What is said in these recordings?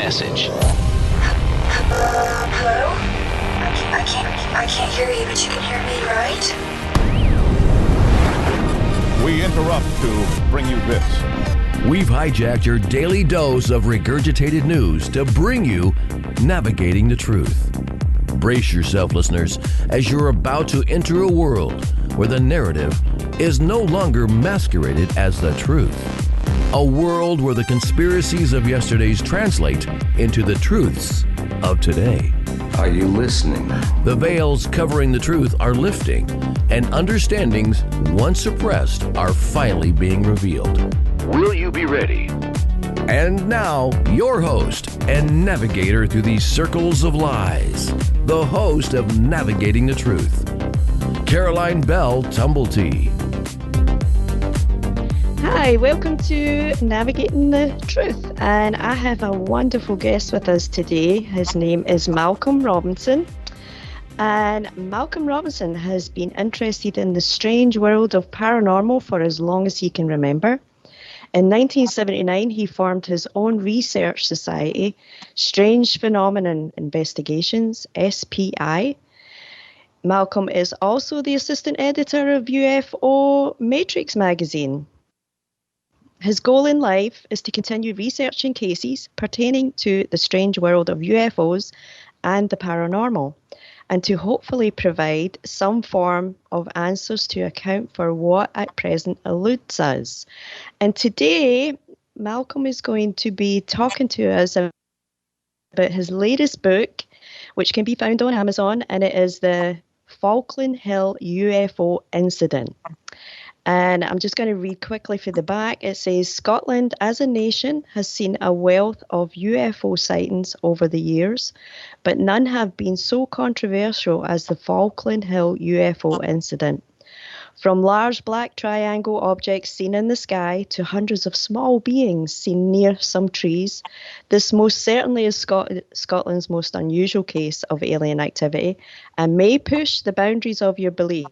message. Hello? I can't hear you, but you can hear me, right? We interrupt to bring you this. We've hijacked your daily dose of regurgitated news to bring you Navigating the Truth. Brace yourself, listeners, as you're about to enter a world where the narrative is no longer masqueraded as the truth. A world where the conspiracies of yesterday's translate into the truths of today. Are you listening? The veils covering the truth are lifting, and understandings once suppressed are finally being revealed. Will you be ready? And now, your host and navigator through these circles of lies, the host of Navigating the Truth, Caroline Bell Tumblety. Hi, welcome to Navigating the Truth, and I have a wonderful guest with us today. His name is Malcom Robinson, and Malcom Robinson has been interested in the strange world of paranormal for as long as he can remember. In 1979, he formed his own research society, Strange Phenomenon Investigations, SPI. Malcom is also the assistant editor of UFO Matrix magazine. His goal in life is to continue researching cases pertaining to the strange world of UFOs and the paranormal, and to hopefully provide some form of answers to account for what at present eludes us. And today, Malcom is going to be talking to us about his latest book, which can be found on Amazon, and it is the Falkland Hill UFO Incident. And I'm just going to read quickly for the back. It says, Scotland as a nation has seen a wealth of UFO sightings over the years, but none have been so controversial as the Falkland Hill UFO incident. From large black triangle objects seen in the sky to hundreds of small beings seen near some trees, this most certainly is Scotland's most unusual case of alien activity and may push the boundaries of your belief.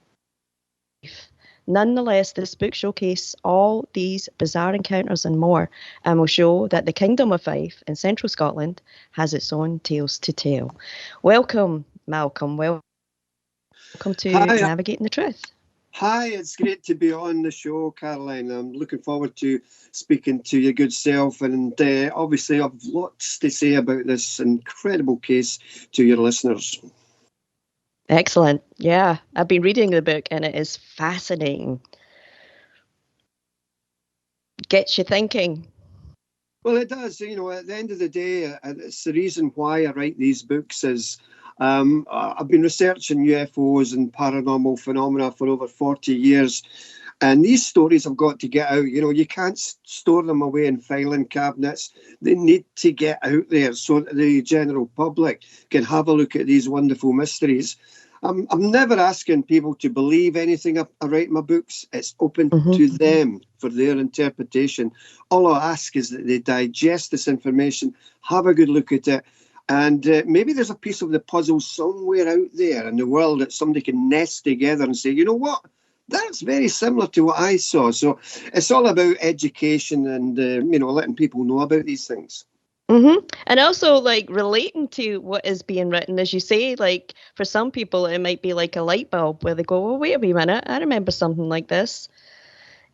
Nonetheless, this book showcases all these bizarre encounters and more, and will show that the Kingdom of Fife in central Scotland has its own tales to tell. Welcome, Malcom. Welcome to Navigating the Truth. Hi, it's great to be on the show, Caroline. I'm looking forward to speaking to your good self, and obviously I've lots to say about this incredible case to your listeners. Excellent. Yeah, I've been reading the book and it is fascinating. Gets you thinking. Well, it does. You know, at the end of the day, it's the reason why I write these books is I've been researching UFOs and paranormal phenomena for over 40 years. And these stories have got to get out. You know, you can't store them away in filing cabinets. They need to get out there so that the general public can have a look at these wonderful mysteries. I'm never asking people to believe anything I write in my books. It's open to them for their interpretation. All I ask is that they digest this information, have a good look at it, and maybe there's a piece of the puzzle somewhere out there in the world that somebody can nest together and say, you know what? That's very similar to what I saw. So it's all about education and, letting people know about these things. And also, like, relating to what is being written, as you say, like, for some people, it might be like a light bulb where they go, oh, wait a wee minute, I remember something like this,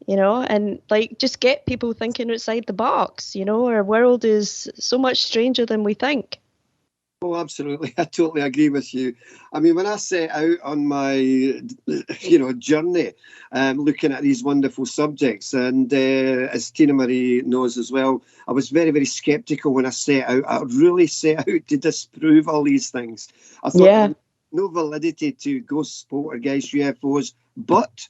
and, like, just get people thinking outside the box, our world is so much stranger than we think. Oh, absolutely. I totally agree with you. I mean, when I set out on my, journey, looking at these wonderful subjects, and as Tina Marie knows as well, I was very, very sceptical when I set out. I really set out to disprove all these things. I thought there was no validity to ghosts, poltergeists, UFOs, but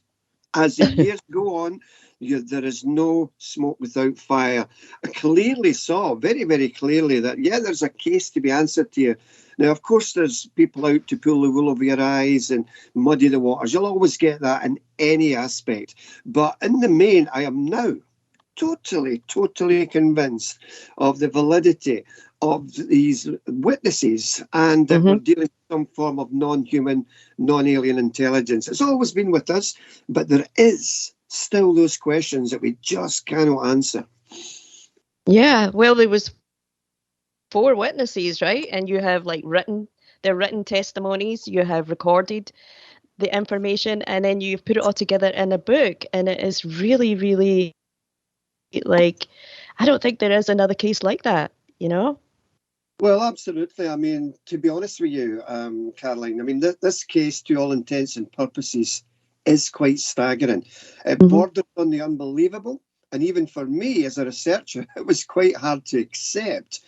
as the years go on, there is no smoke without fire. I clearly saw, very, very clearly, that, there's a case to be answered here. Now, of course, there's people out to pull the wool over your eyes and muddy the waters. You'll always get that in any aspect. But in the main, I am now totally convinced of the validity of these witnesses and that we're dealing with some form of non-human, non-alien intelligence. It's always been with us, but there is still those questions that we just cannot answer. Yeah, well, there was 4 witnesses, right? And you have like their written testimonies, you have recorded the information, and then you've put it all together in a book. And it is really, really like, I don't think there is another case like that, you know? Well, absolutely. I mean, to be honest with you, Caroline, I mean, this case, to all intents and purposes, is quite staggering. It borders on the unbelievable. And even for me as a researcher, it was quite hard to accept.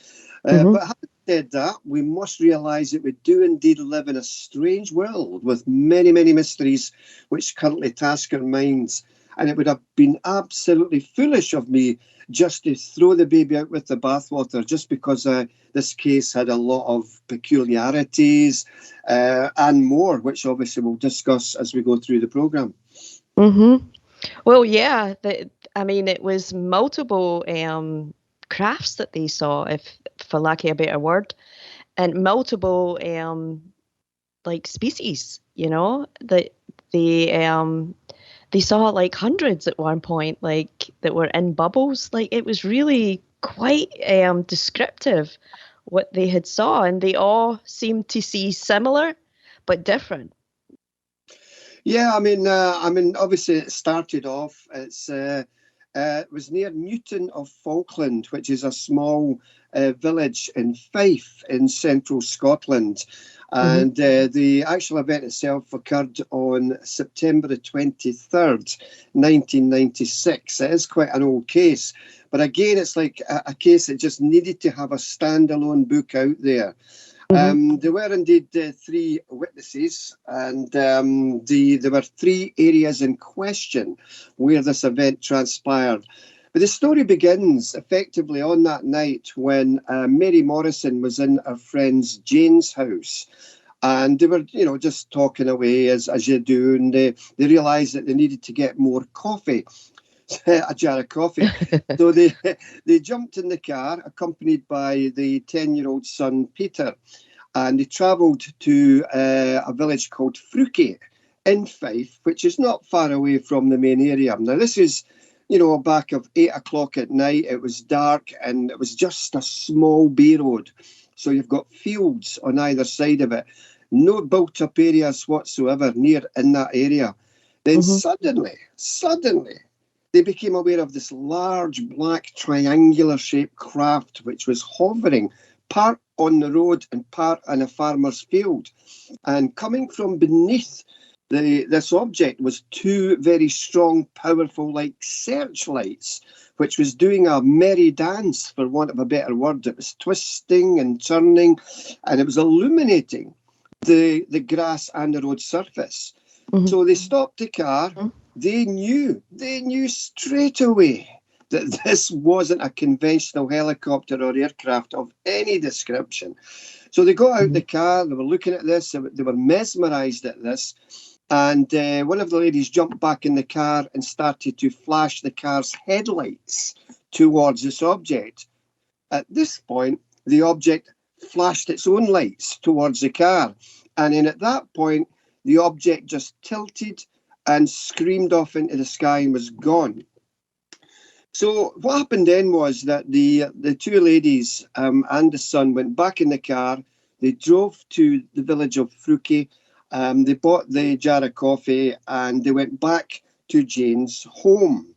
But having said that, we must realise that we do indeed live in a strange world with many, many mysteries which currently task our minds. And it would have been absolutely foolish of me just to throw the baby out with the bathwater just because this case had a lot of peculiarities and more, which obviously we'll discuss as we go through the programme. Well, yeah, I mean, it was multiple crafts that they saw, if for lack of a better word, and multiple like species, you know, that they saw like hundreds at one point, like that were in bubbles. Like it was really quite descriptive what they had saw, and they all seemed to see similar but different. Yeah, I mean, obviously it started off. It was near Newton of Falkland, which is a small village in Fife in central Scotland. And the actual event itself occurred on September the 23rd, 1996. It is quite an old case. But again, it's like a case that just needed to have a standalone book out there. There were indeed 3 witnesses, and there were 3 areas in question where this event transpired. But the story begins effectively on that night when Mary Morrison was in her friend's Jane's house. And they were, just talking away as you do, and they realised that they needed to get more coffee. A jar of coffee. So they jumped in the car, accompanied by the 10-year-old son, Peter, and they travelled to a village called Fruquet in Fife, which is not far away from the main area. Now, this is, back of 8 o'clock at night. It was dark, and it was just a small bay road. So you've got fields on either side of it. No built-up areas whatsoever near in that area. Then suddenly, they became aware of this large black triangular-shaped craft which was hovering, part on the road and part in a farmer's field. And coming from beneath this object was 2 very strong, powerful, like searchlights, which was doing a merry dance, for want of a better word. It was twisting and turning, and it was illuminating the grass and the road surface. So they stopped the car. They knew straight away that this wasn't a conventional helicopter or aircraft of any description. So they got out the car, they were looking at this, they were mesmerised at this, and one of the ladies jumped back in the car and started to flash the car's headlights towards this object. At this point, the object flashed its own lights towards the car, and then at that point, the object just tilted and screamed off into the sky and was gone. So what happened then was that the 2 ladies and the son went back in the car. They drove to the village of Fruquet. They bought the jar of coffee and they went back to Jane's home.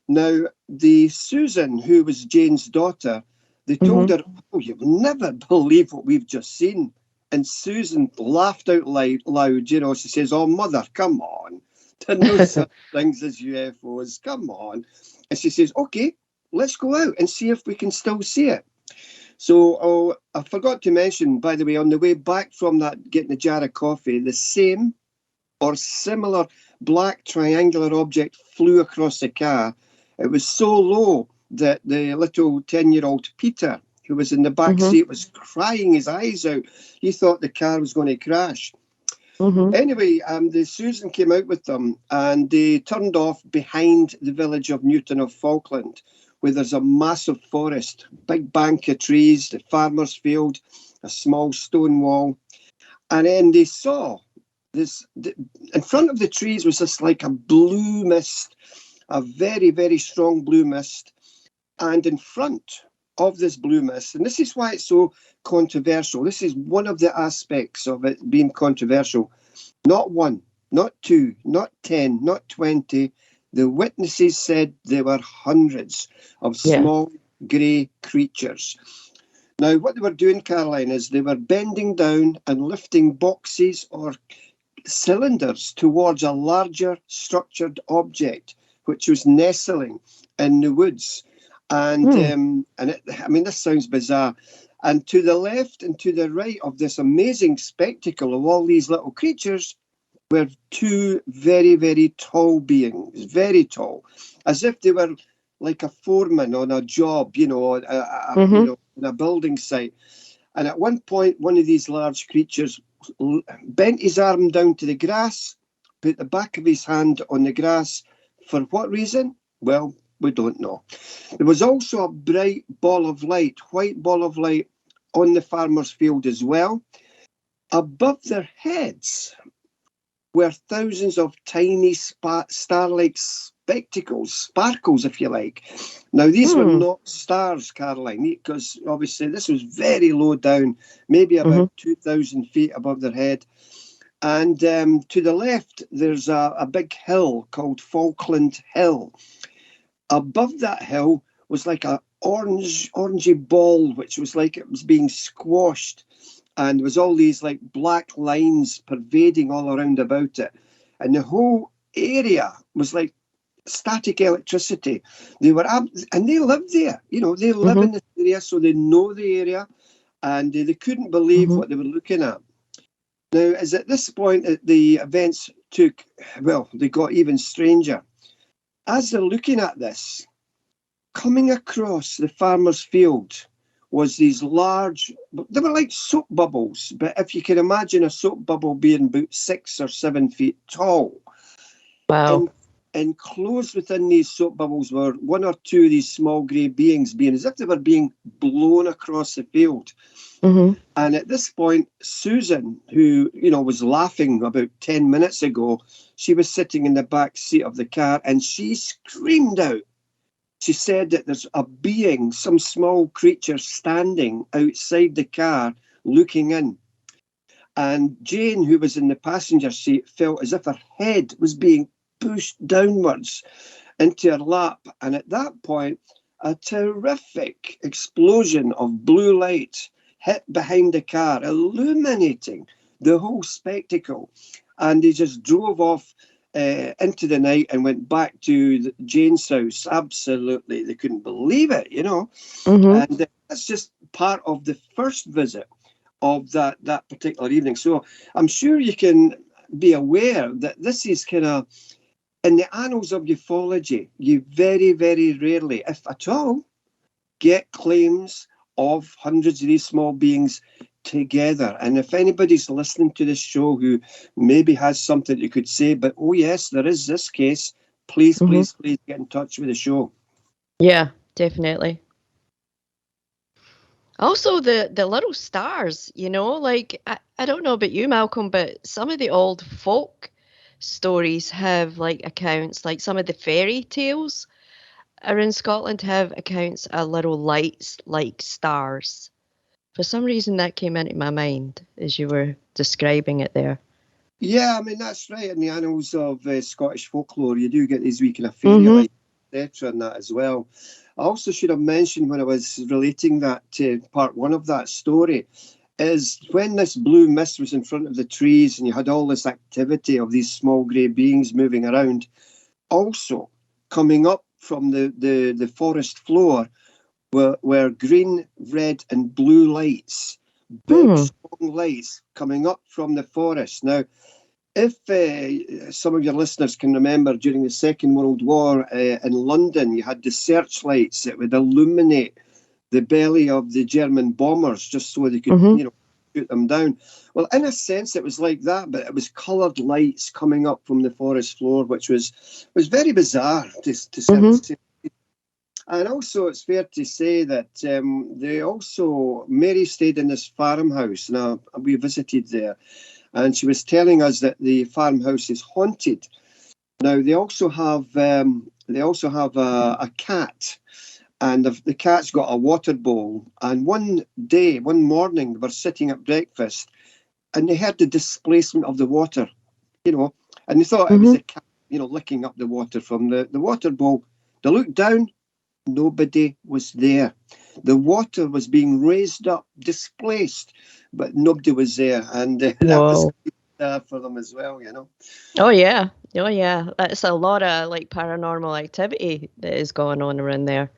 Now, the Susan, who was Jane's daughter, they told her, "Oh, you'll never believe what we've just seen." And Susan laughed out loud. She says, "Oh, mother, come on. There are no such things as UFOs. Come on." And she says, "Okay, let's go out and see if we can still see it." So I forgot to mention, by the way, on the way back from that, getting the jar of coffee, the same or similar black triangular object flew across the car. It was so low that the little 10-year-old Peter, who was in the back seat, was crying his eyes out. He thought the car was going to crash. Anyway, the Susan came out with them and they turned off behind the village of Newton of Falkland, where there's a massive forest, big bank of trees, the farmer's field, a small stone wall. And then they saw this, in front of the trees was this like a blue mist, a very, very strong blue mist. And in front of this blue mist, and this is why it's so controversial. This is one of the aspects of it being controversial. Not one, not two, not 10, not 20. The witnesses said there were hundreds of small grey creatures. Now, what they were doing, Caroline, is they were bending down and lifting boxes or cylinders towards a larger structured object, which was nestling in the woods. And this sounds bizarre. And to the left and to the right of this amazing spectacle of all these little creatures were two very, very tall beings, very tall, as if they were like a foreman on a job, on a building site. And at one point, one of these large creatures bent his arm down to the grass, put the back of his hand on the grass. For what reason? Well, we don't know. There was also a bright ball of light, white ball of light, on the farmer's field as well. Above their heads were thousands of tiny star-like spectacles, sparkles, if you like. Now, these were not stars, Caroline, because obviously this was very low down, maybe about 2,000 feet above their head. And to the left, there's a big hill called Falkland Hill. Above that hill was like a orangey ball, which was like it was being squashed. And there was all these like black lines pervading all around about it. And the whole area was like static electricity. They lived there. They live in this area, so they know the area. And they couldn't believe what they were looking at. Now, as at this point, the events they got even stranger. As they're looking at this, coming across the farmer's field was these large, they were like soap bubbles, but if you can imagine a soap bubble being about 6 or 7 feet tall. Wow. And enclosed within these soap bubbles were one or two of these small grey beings, being as if they were being blown across the field. And at this point, Susan, who, was laughing about 10 minutes ago, she was sitting in the back seat of the car and she screamed out. She said that there's a being, some small creature standing outside the car looking in. And Jane, who was in the passenger seat, felt as if her head was being pushed downwards into her lap. And at that point, a terrific explosion of blue light hit behind the car, illuminating the whole spectacle. And they just drove off into the night and went back to Jane's house. Absolutely, they couldn't believe it, And that's just part of the first visit of that particular evening. So I'm sure you can be aware that this is kind of, in the annals of ufology, you very, very rarely, if at all, get claims of hundreds of these small beings together. And if anybody's listening to this show who maybe has something you could say, but oh yes, there is this case, please get in touch with the show. Yeah, definitely. Also, the little stars, like, I don't know about you, Malcolm, but some of the old folk stories have like accounts, like some of the fairy tales around Scotland have accounts of little lights like stars. For some reason, that came into my mind as you were describing it there. Yeah, I mean, that's right. In the annals of Scottish folklore, you do get these wee kind of fairy lights, etc., and that as well. I also should have mentioned when I was relating that to part one of that story, is when this blue mist was in front of the trees and you had all this activity of these small grey beings moving around, also coming up from the forest floor were green, red and blue lights, big strong lights coming up from the forest. Now, if some of your listeners can remember, during the Second World War in London, you had the searchlights that would illuminate the belly of the German bombers just so they could, shoot them down. Well, in a sense, it was like that, but it was coloured lights coming up from the forest floor, which was very bizarre to say. And also, it's fair to say that Mary stayed in this farmhouse. Now, we visited there, and she was telling us that the farmhouse is haunted. Now, they also have a cat, and the cat's got a water bowl. And one morning, they were sitting at breakfast, and they heard the displacement of the water, and they thought it was the cat, licking up the water from the water bowl. They looked down, nobody was there. The water was being raised up, displaced, but nobody was there, and that was for them as well, Oh yeah, that's a lot of paranormal activity that is going on around there.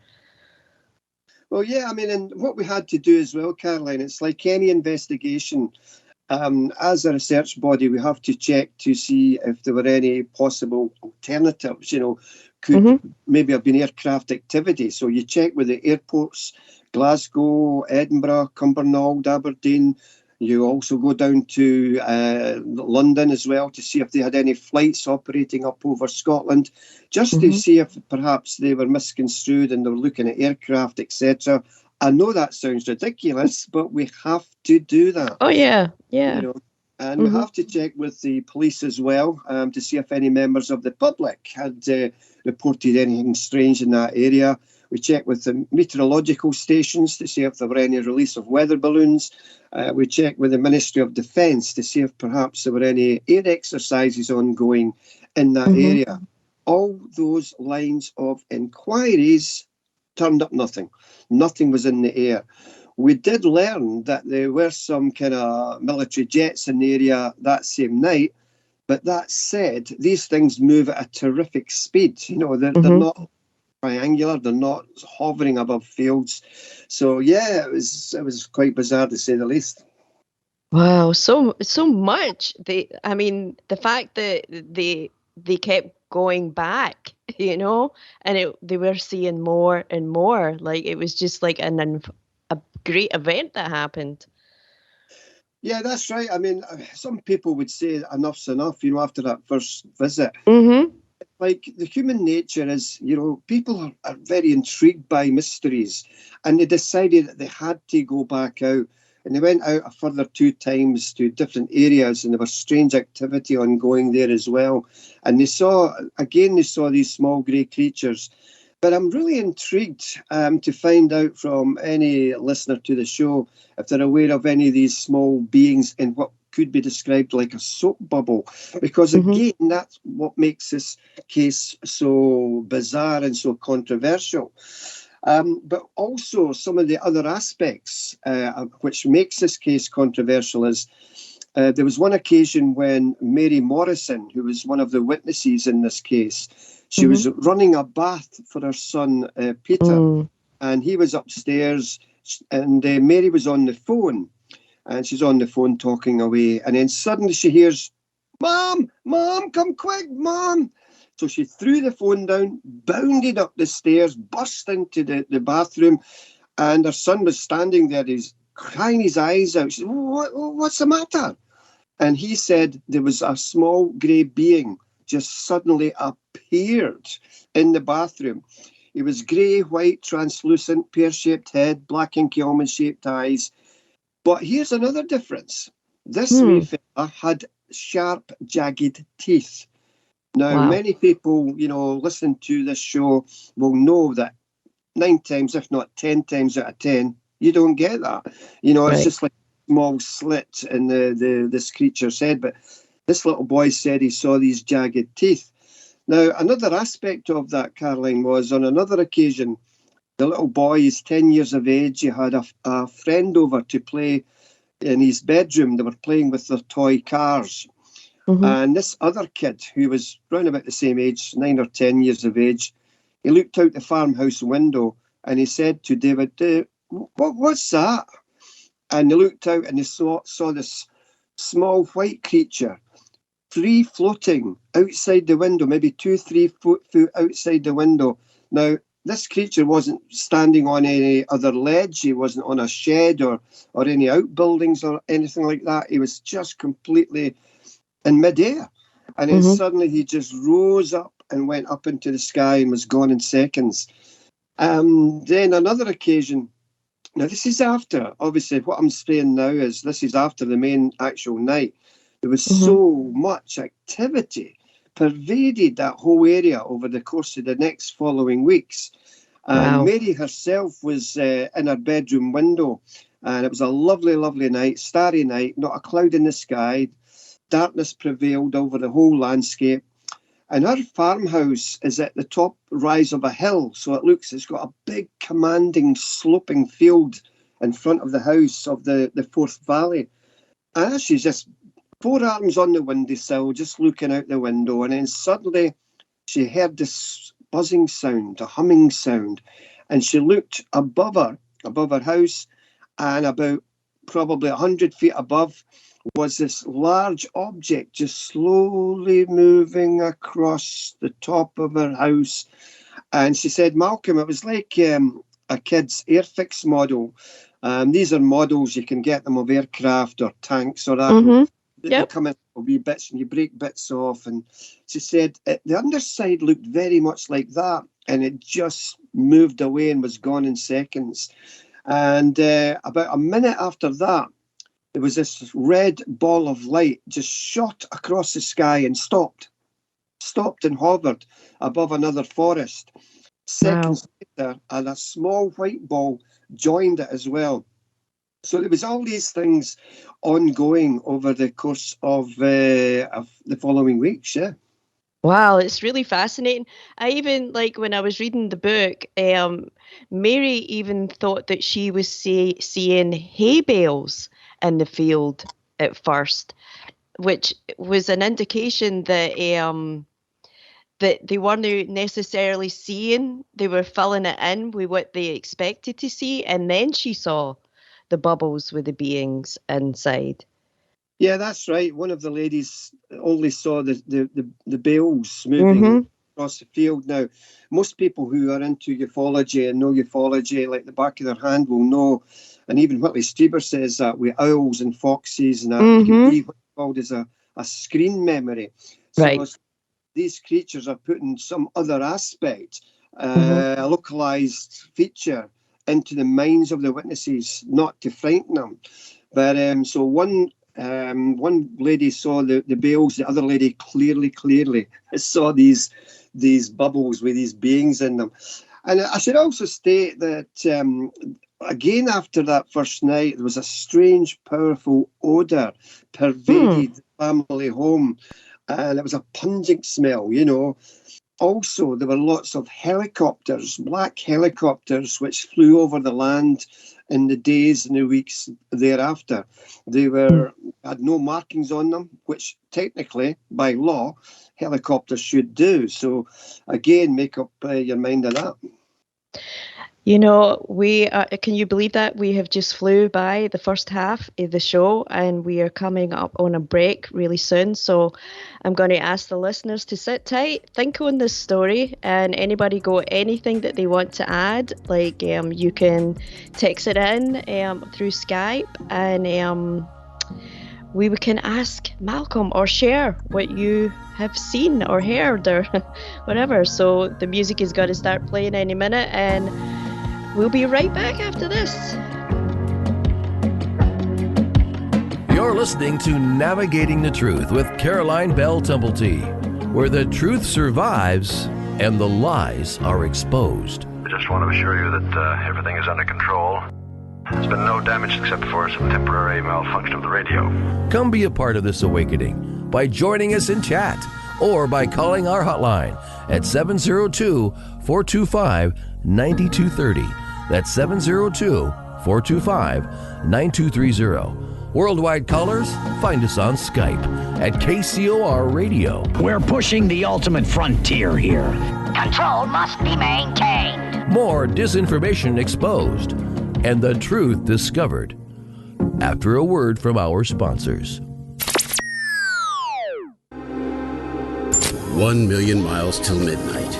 Well, yeah, I mean, and what we had to do as well, Caroline, it's like any investigation. As a research body, we have to check to see if there were any possible alternatives, could maybe have been aircraft activity. So you check with the airports, Glasgow, Edinburgh, Cumbernauld, Aberdeen. You also go down to London as well to see if they had any flights operating up over Scotland, just to see if perhaps they were misconstrued and they were looking at aircraft, etc. I know that sounds ridiculous, but we have to do that. Oh, yeah. And we have to check with the police as well to see if any members of the public had reported anything strange in that area. We check with the meteorological stations to see if there were any release of weather balloons. We check with the Ministry of Defence to see if perhaps there were any air exercises ongoing in that area. All those lines of inquiries turned up nothing. Nothing was in the air. We did learn that there were some kind of military jets in the area that same night, but that said, these things move at a terrific speed. They're not triangular, they're not hovering above fields. So yeah, it was quite bizarre to say the least. Wow, so much. The fact that they kept going back, and they were seeing more and more. Like it was just like a great event that happened. Yeah, that's right. I mean, some people would say enough's enough, after that first visit. Like the human nature is, people are very intrigued by mysteries, and they decided that they had to go back out. And they went out a further 2 times to different areas, and there was strange activity ongoing there as well. And they saw these small grey creatures. But I'm really intrigued to find out from any listener to the show if they're aware of any of these small beings in what could be described like a soap bubble. Because again, that's what makes this case so bizarre and so controversial. But also some of the other aspects which makes this case controversial is there was one occasion when Mary Morrison, who was one of the witnesses in this case, she was running a bath for her son, Peter, and he was upstairs, and Mary was on the phone, and she's on the phone talking away, and then suddenly she hears, Mom, come quick, Mom. So she threw the phone down, bounded up the stairs, burst into the bathroom, and her son was standing there. He's crying his eyes out. She said, what's the matter? And he said there was a small grey being just suddenly appeared in the bathroom. He was grey, white, translucent, pear-shaped head, black inky almond-shaped eyes. But here's another difference. This wee fella had sharp, jagged teeth. Now, many people, listening to this show will know that 9 times, if not 10 times out of 10, you don't get that. It's just like a small slit in this creature's head. But this little boy said he saw these jagged teeth. Now, another aspect of that, Caroline, was on another occasion, the little boy is 10 years of age. He had a friend over to play in his bedroom. They were playing with their toy cars. And this other kid, who was round about the same age, 9 or 10 years of age, he looked out the farmhouse window and he said to David, what's that? And he looked out and he saw this small white creature free floating outside the window, maybe 2-3 foot outside the window. Now, this creature wasn't standing on any other ledge. He wasn't on a shed or any outbuildings or anything like that. He was just completely in midair. And then suddenly he just rose up and went up into the sky and was gone in seconds. Then another occasion, now this is after, obviously what I'm saying now is this is after the main actual night. There was so much activity pervaded that whole area over the course of the next following weeks. And Wow. Mary herself was in her bedroom window, and it was a lovely, lovely night, starry night, not a cloud in the sky. Darkness prevailed over the whole landscape. And her farmhouse is at the top rise of a hill, so it's got a big, commanding, sloping field in front of the house of the Forth Valley. And she's just forearms on the windowsill, just looking out the window, and then suddenly she heard this buzzing sound, a humming sound, and she looked above her house, and about probably 100 feet above was this large object just slowly moving across the top of her house. And she said, Malcolm, it was like a kid's Airfix model. These are models, you can get them of aircraft or tanks or that. Mm-hmm. They Yep. come in wee bits and you break bits off. And she said the underside looked very much like that, and it just moved away and was gone in seconds. And about a minute after that, there was this red ball of light just shot across the sky and stopped and hovered above another forest. Seconds later, and a small white ball joined it as well. So there was all these things ongoing over the course of the following weeks, yeah. Wow, it's really fascinating. I even, like, when I was reading the book, Mary even thought that she was seeing hay bales in the field at first, which was an indication that that they weren't necessarily seeing, they were filling it in with what they expected to see, and then she saw the bubbles with the beings inside. Yeah, that's right. One of the ladies only saw the bales moving across the field. Now, most people who are into ufology and know ufology like the back of their hand will know, and even Whitley Strieber says that with owls and foxes and that, you can be what's called as a screen memory. So Right. these creatures are putting some other aspect, a localized feature into the minds of the witnesses, not to frighten them. But so one lady saw the bales, the other lady clearly saw these bubbles with these beings in them. And I should also state that again, after that first night, there was a strange, powerful odour pervaded the family home, and it was a pungent smell, you know. Also, there were lots of helicopters, black helicopters, which flew over the land in the days and the weeks thereafter. They had no markings on them, which technically, by law, helicopters should do. So, again, make up your mind of that. You know, we can you believe that we have just flew by the first half of the show, and we are coming up on a break really soon. So I'm going to ask the listeners to sit tight, think on this story, and anybody got anything that they want to add, like you can text it in through Skype, and we can ask Malcolm or share what you have seen or heard or whatever. So the music is going to start playing any minute, and we'll be right back after this. You're listening to Navigating the Truth with Caroline Bell Tumblety, where the truth survives and the lies are exposed. I just want to assure you that everything is under control. There's been no damage except for some temporary malfunction of the radio. Come be a part of this awakening by joining us in chat or by calling our hotline at 702-425-9230. That's 702-425-9230. Worldwide callers, find us on Skype at KCOR Radio. We're pushing the ultimate frontier here. Control must be maintained. More disinformation exposed and the truth discovered. After a word from our sponsors. 1 million miles till midnight.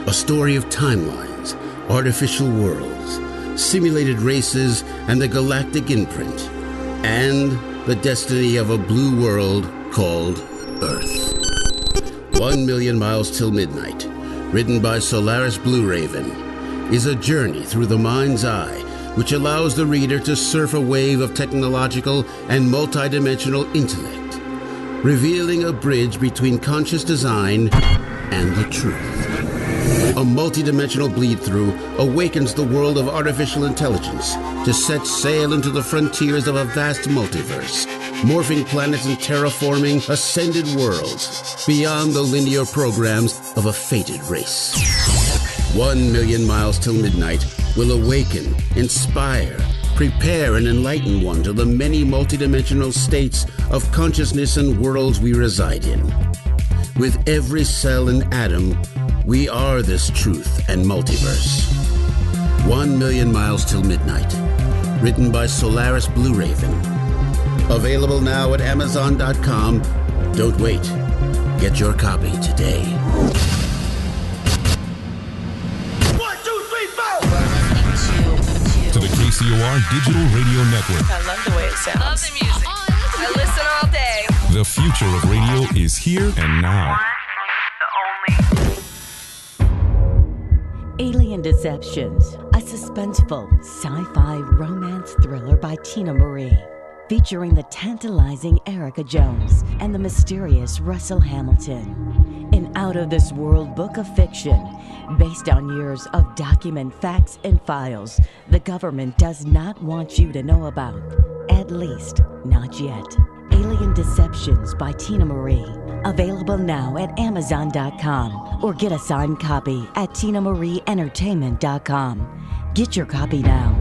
A story of timelines, artificial worlds, simulated races, and the galactic imprint, and the destiny of a blue world called Earth. 1 million miles till midnight, written by Solaris Blue Raven, is a journey through the mind's eye which allows the reader to surf a wave of technological and multidimensional intellect, revealing a bridge between conscious design and the truth. A multidimensional bleed-through awakens the world of artificial intelligence to set sail into the frontiers of a vast multiverse, morphing planets and terraforming ascended worlds beyond the linear programs of a fated race. 1 million miles till midnight will awaken, inspire, prepare, and enlighten one to the many multidimensional states of consciousness and worlds we reside in. With every cell and atom, we are this truth and multiverse. 1 million miles till midnight. Written by Solaris Blue Raven. Available now at Amazon.com. Don't wait. Get your copy today. 1, 2, 3, 4. To the KCOR Digital Radio Network. I love the way it sounds. Love the music. I listen all day. The future of radio is here and now. Alien Deceptions, a suspenseful sci-fi romance thriller by Tina Marie, featuring the tantalizing Erica Jones and the mysterious Russell Hamilton. An out-of-this-world book of fiction based on years of document facts and files the government does not want you to know about, at least not yet. Alien Deceptions by Tina Marie. Available now at Amazon.com or get a signed copy at TinaMarieEntertainment.com. Get your copy now.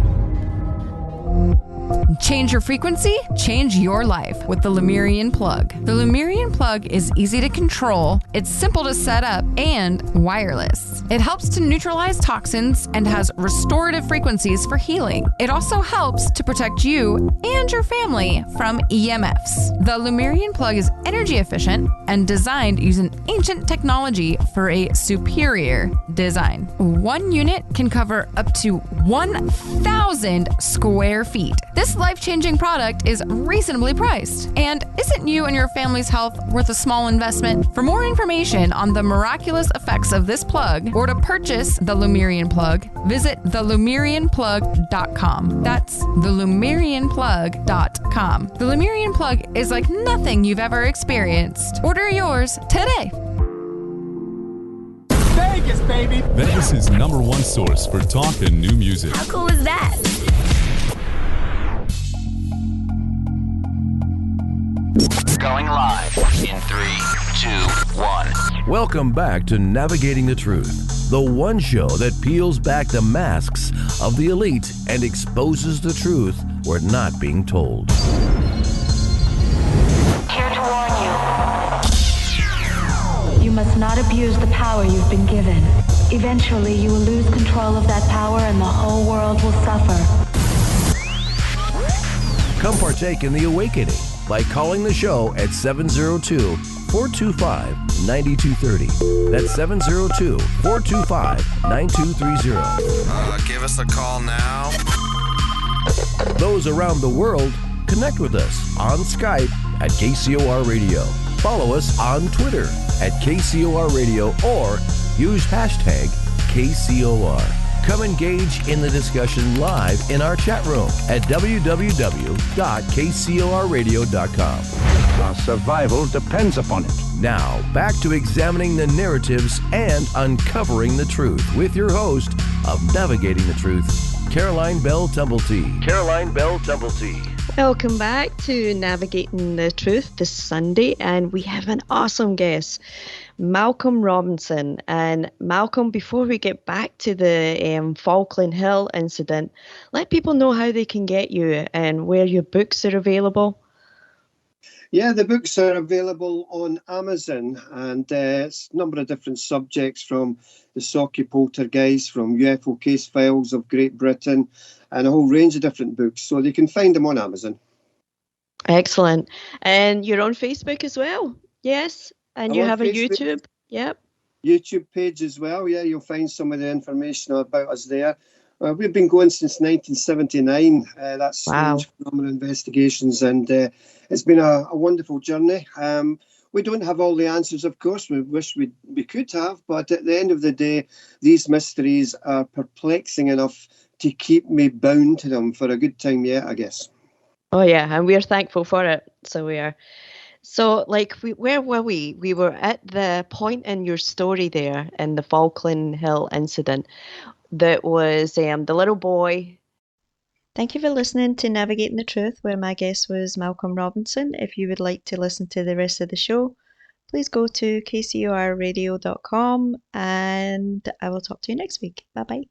Change your frequency, change your life with the Lemurian plug. The Lemurian plug is easy to control, it's simple to set up, and wireless. It helps to neutralize toxins and has restorative frequencies for healing. It also helps to protect you and your family from EMFs. The Lemurian plug is energy efficient and designed using ancient technology for a superior design. One unit can cover up to 1,000 square feet. This life-changing product is reasonably priced. And isn't you and your family's health worth a small investment? For more information on the miraculous effects of this plug or to purchase the Lemurian plug, visit thelumerianplug.com. That's thelumerianplug.com. The Lemurian plug is like nothing you've ever experienced. Order yours today. Vegas, baby. Vegas is #1 source for talk and new music. How cool is that? Going live in 3, 2, 1. Welcome back to Navigating the Truth, the one show that peels back the masks of the elite and exposes the truth we're not being told. Here to warn you. You must not abuse the power you've been given. Eventually, you will lose control of that power and the whole world will suffer. Come partake in the awakening by calling the show at 702-425-9230. That's 702-425-9230. Give us a call now. Those around the world, connect with us on Skype at KCOR Radio. Follow us on Twitter at KCOR Radio or use hashtag KCOR. Come engage in the discussion live in our chat room at www.kcorradio.com. Our survival depends upon it. Now, back to examining the narratives and uncovering the truth with your host of Navigating the Truth, Caroline Bell Tumblety. Caroline Bell Tumblety. Welcome back to Navigating the Truth this Sunday, and we have an awesome guest, Malcom Robinson. And Malcom, before we get back to the Falkland Hill incident, let people know how they can get you and where your books are available. Yeah, the books are available on Amazon, and it's a number of different subjects, from the Socky Poltergeist, from UFO case files of Great Britain, and a whole range of different books. So you can find them on Amazon. Excellent. And you're on Facebook as well? Yes. And you have a YouTube? Yep. YouTube page as well. Yeah, you'll find some of the information about us there. We've been going since 1979. That's Strange Phenomenal Investigations, and it's been a wonderful journey. We don't have all the answers, of course. We wish we could have, but at the end of the day, these mysteries are perplexing enough to keep me bound to them for a good time yet, I guess. Oh, yeah, and we're thankful for it. So we are. So, like, where were we? We were at the point in your story there in the Falkland Hill incident that was the little boy. Thank you for listening to Navigating the Truth, where my guest was Malcolm Robinson. If you would like to listen to the rest of the show, please go to kcorradio.com, and I will talk to you next week. Bye-bye.